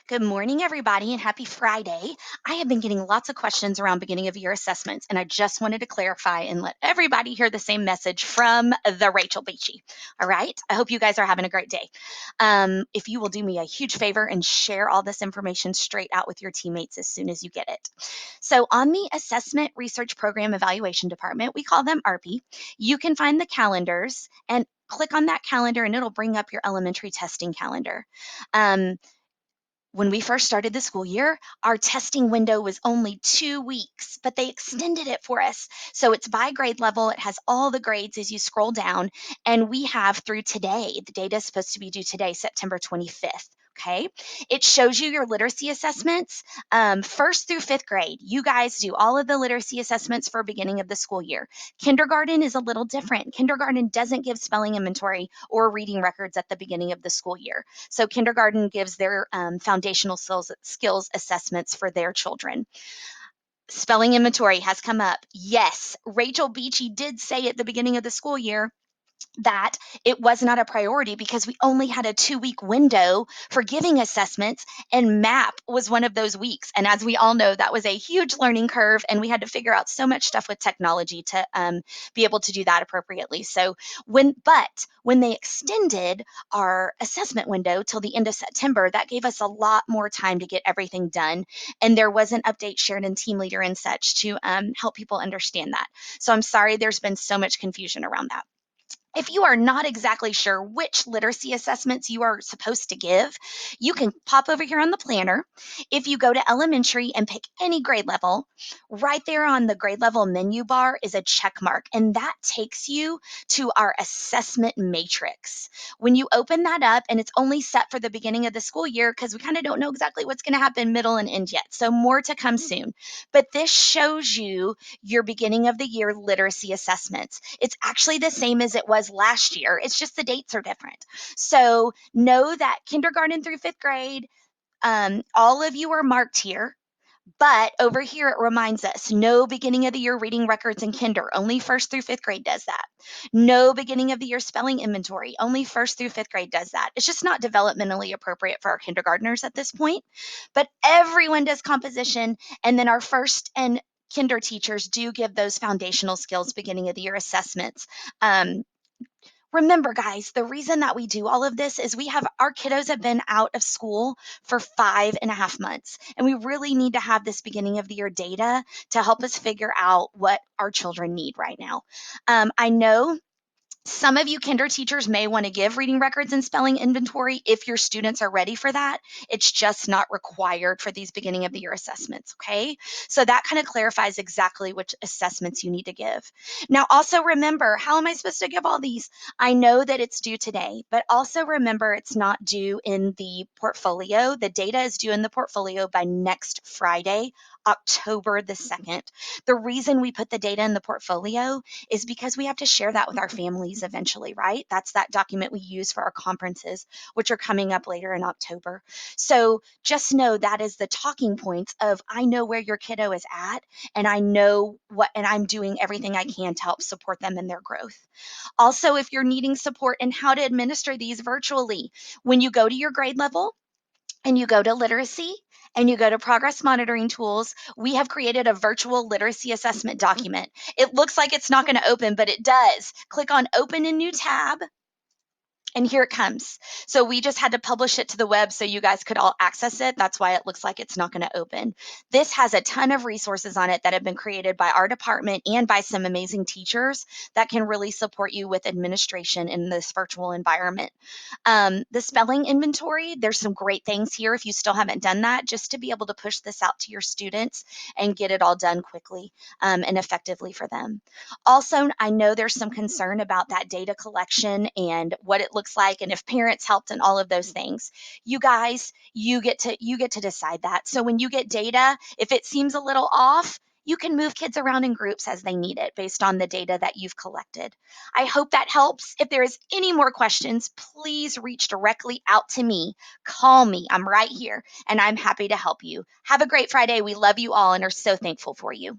Good morning, everybody, and happy Friday. I have been getting lots of questions around beginning of year assessments, and I just wanted to clarify and let everybody hear the same message from the Rachel Beachy. All right. I hope you guys are having a great day. If you will do me a huge favor and share all this information straight out with your teammates as soon as you get it. So, on the Assessment Research Program Evaluation Department, we call them ARPI, you can find the calendars and click on that calendar, and it'll bring up your elementary testing calendar. Um, when we first started the school year, our testing window was only 2 weeks, but they extended it for us. So it's by grade level. It has all the grades as you scroll down. And we have through today, the data is supposed to be due today, September 25th. Okay. It shows you your literacy assessments, first through fifth grade. You guys do all of the literacy assessments for beginning of the school year. Kindergarten is a little different. Kindergarten doesn't give spelling inventory or reading records at the beginning of the school year. So kindergarten gives their foundational skills assessments for their children. Spelling inventory has come up. Yes, Rachel Beachy did say at the beginning of the school year that it was not a priority because we only had a 2 week window for giving assessments, and MAP was one of those weeks. And as we all know, that was a huge learning curve, and we had to figure out so much stuff with technology to be able to do that appropriately. So when they extended our assessment window till the end of September, that gave us a lot more time to get everything done. And there was an update shared in Team Leader and such to help people understand that. So I'm sorry there's been so much confusion around that. If you are not exactly sure which literacy assessments you are supposed to give, you can pop over here on the planner. If you go to elementary and pick any grade level, right there on the grade level menu bar is a check mark, and that takes you to our assessment matrix. When you open that up, and it's only set for the beginning of the school year because we kind of don't know exactly what's going to happen middle and end yet. So more to come soon. But this shows you your beginning of the year literacy assessments. It's actually the same as it was last year. It's just the dates are different. So know that kindergarten through fifth grade, all of you are marked here. But over here, it reminds us no beginning of the year reading records in kinder. Only first through fifth grade does that. No beginning of the year spelling inventory. Only first through fifth grade does that. It's just not developmentally appropriate for our kindergartners at this point. But everyone does composition. And then our first and kinder teachers do give those foundational skills beginning of the year assessments. Um, Remember, guys, the reason that we do all of this is we have our kiddos have been out of school for 5.5 months, and we really need to have this beginning of the year data to help us figure out what our children need right now. I know some of you kinder teachers may want to give reading records and spelling inventory if your students are ready for that. It's just not required for these beginning of the year assessments, okay? So that kind of clarifies exactly which assessments you need to give. Now, also remember, how am I supposed to give all these? I know that it's due today, but also remember it's not due in the portfolio. The data is due in the portfolio by next Friday, October the 2nd. The reason we put the data in the portfolio is because we have to share that with our families eventually, right? That's that document we use for our conferences, which are coming up later in October. So just know that is the talking points of I know where your kiddo is at, and I know what, and I'm doing everything I can to help support them in their growth. Also, if you're needing support in how to administer these virtually, when you go to your grade level, and you go to literacy and you go to progress monitoring tools, we have created a virtual literacy assessment document. It looks like it's not going to open, but it does. Click on open in new tab, and here it comes. So we just had to publish it to the web so you guys could all access it. That's why it looks like it's not going to open. This has a ton of resources on it that have been created by our department and by some amazing teachers that can really support you with administration in this virtual environment. The spelling inventory, there's some great things here if you still haven't done that, just to be able to push this out to your students and get it all done quickly and effectively for them. Also, I know there's some concern about that data collection and what it looks like and if parents helped and all of those things. You guys, you get to decide that. So when you get data, if it seems a little off, you can move kids around in groups as they need it based on the data that you've collected. I hope that helps. If there is any more questions, please reach directly out to me. Call me. I'm right here and I'm happy to help you. Have a great Friday. We love you all and are so thankful for you.